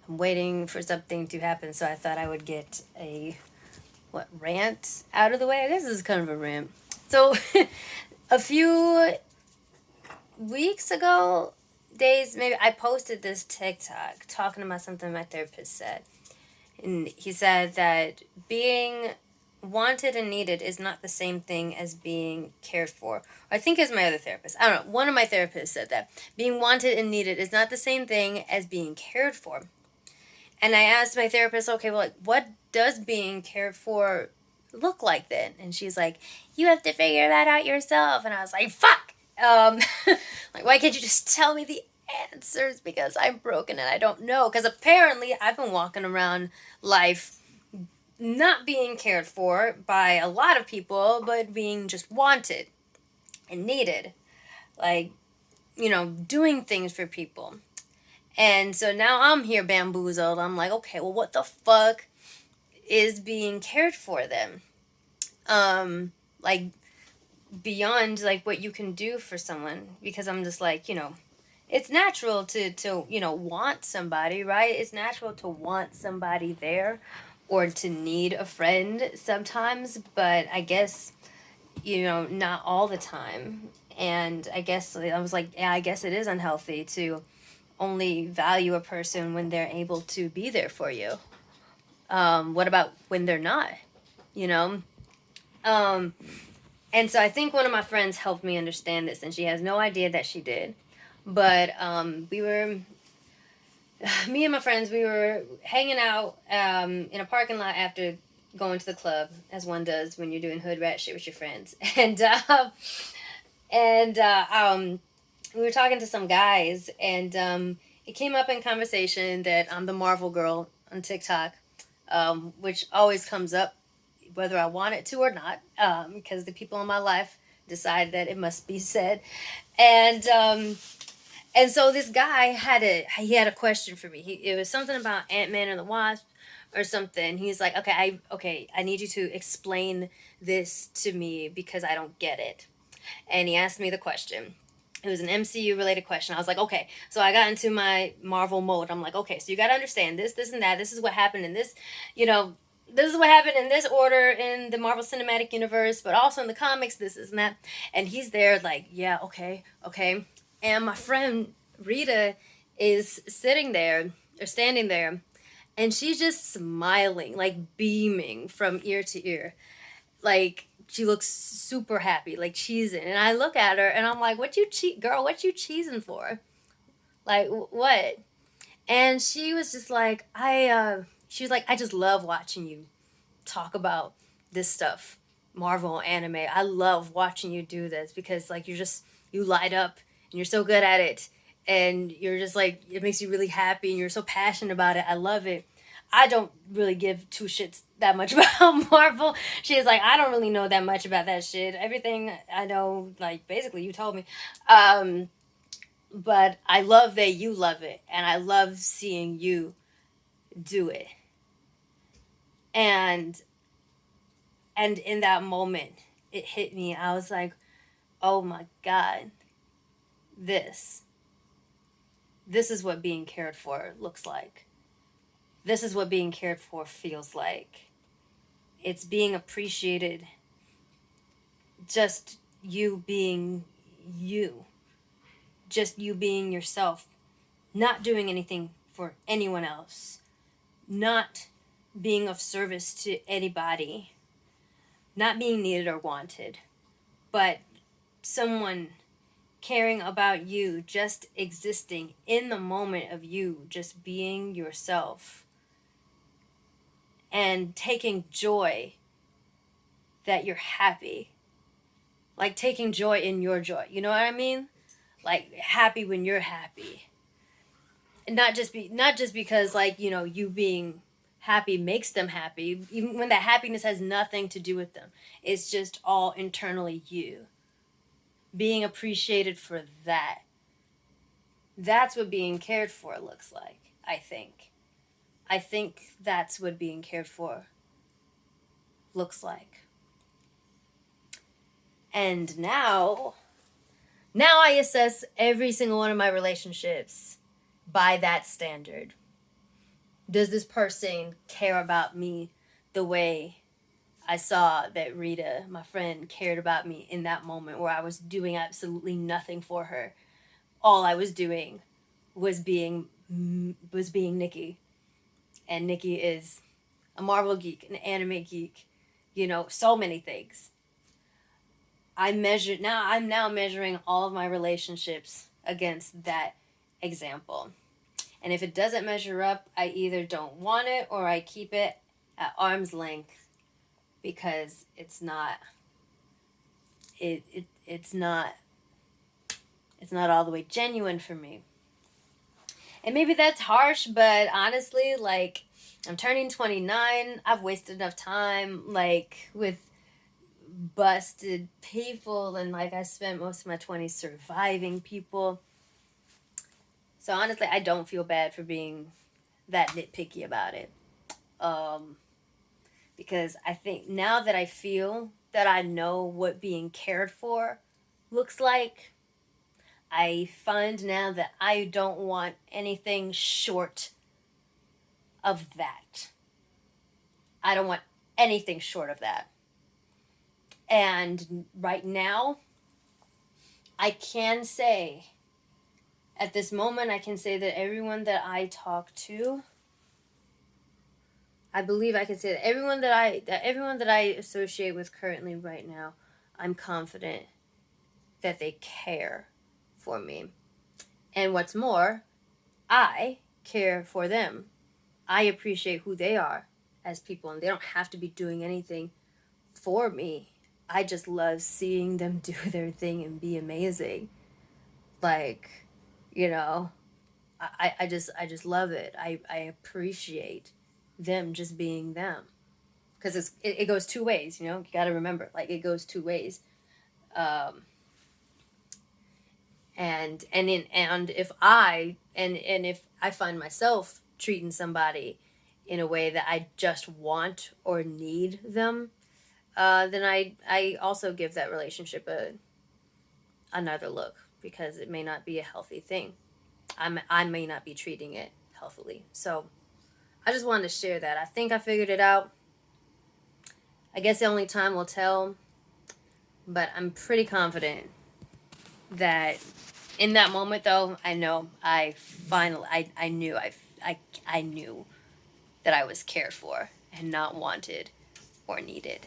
I'm waiting for something to happen, so I thought I would get a rant out of the way. I guess this is kind of a rant. So a few weeks ago, days maybe, I posted this TikTok talking about something my therapist said. And he said that being wanted and needed is not the same thing as being cared for. I think it's my other therapist. I don't know. One of my therapists said that being wanted and needed is not the same thing as being cared for. And I asked my therapist, okay, well, like, what does being cared for look like then? And she's like, you have to figure that out yourself. And I was like, fuck. Like, why can't you just tell me the answers? Because I'm broken and I don't know. Because apparently I've been walking around life not being cared for by a lot of people, but being just wanted and needed. Like, doing things for people. And so now I'm here bamboozled. I'm like, okay, well, what the fuck is being cared for then? Like, beyond, like, what you can do for someone. Because I'm just like, it's natural to want somebody, right? It's natural to want somebody there or to need a friend sometimes. But I guess, not all the time. And I guess I was like, yeah, I guess it is unhealthy to only value a person when they're able to be there for you. What about when they're not? You know? And so I think one of my friends helped me understand this, and she has no idea that she did. But me and my friends, we were hanging out in a parking lot after going to the club, as one does when you're doing hood rat shit with your friends. And we were talking to some guys, and it came up in conversation that I'm the Marvel girl on TikTok, which always comes up whether I want it to or not, because the people in my life decide that it must be said. And so this guy had a question for me. It was something about Ant-Man and the Wasp or something. He's like, okay, I need you to explain this to me because I don't get it. And he asked me the question. It was an MCU related question. I was like, okay. So I got into my Marvel mode. I'm like, okay, so you got to understand this, and that. This is what happened in this, this is what happened in this order in the Marvel Cinematic Universe, but also in the comics, this and that. And he's there like, yeah, okay. And my friend Rita is sitting there or standing there, and she's just smiling, like beaming from ear to ear. Like, she looks super happy, like cheesing. And I look at her and I'm like, what you girl, what you cheesing for? Like, what? And she was just like, she was like, I just love watching you talk about this stuff, Marvel anime. I love watching you do this because, like, you light up and you're so good at it. And you're just like, it makes you really happy and you're so passionate about it. I love it. I don't really give two shits that much about Marvel. She's like, I don't really know that much about that shit. Everything I know, like, basically you told me. But I love that you love it. And I love seeing you do it. And in that moment, it hit me. I was like, oh my God, this is what being cared for looks like. This is what being cared for feels like. It's being appreciated, just you being you. Just you being yourself. Not doing anything for anyone else. Not being of service to anybody. Not being needed or wanted. But someone caring about you, just existing in the moment of you, just being yourself. And taking joy that you're happy. Like, taking joy in your joy. You know what I mean? Like, happy when you're happy. And not just because, like, you being happy makes them happy. Even when that happiness has nothing to do with them. It's just all internally you. Being appreciated for that. That's what being cared for looks like, I think. I think that's what being cared for looks like. And now I assess every single one of my relationships by that standard. does this person care about me the way I saw that Rita, my friend, cared about me in that moment where I was doing absolutely nothing for her. All I was doing was being Nikki, and Nikki is a Marvel geek, an anime geek, so many things. I'm now measuring all of my relationships against that example. And if it doesn't measure up, I either don't want it or I keep it at arm's length because it's not all the way genuine for me. And maybe that's harsh, but honestly, like, I'm turning 29. I've wasted enough time, like, with busted people, and, like, I spent most of my 20s surviving people. So, honestly, I don't feel bad for being that nitpicky about it. Um, because I think now that I feel that I know what being cared for looks like, I find now that I don't want anything short of that. I don't want anything short of that. And right now, I can say, at this moment, I can say that everyone that I talk to, I believe I can say that everyone that I associate with currently right now, I'm confident that they care for me. And what's more, I care for them. I appreciate who they are as people, and they don't have to be doing anything for me. I just love seeing them do their thing and be amazing. Like, you know, I just love it. I appreciate them just being them because it goes two ways. You got to remember, like, it goes two ways. Um, and if I find myself treating somebody in a way that I just want or need them, then I also give that relationship another look because it may not be a healthy thing. I may not be treating it healthily. So I just wanted to share that. I think I figured it out. I guess the only time will tell, but I'm pretty confident that in that moment, though, I know I knew I knew that I was cared for and not wanted or needed.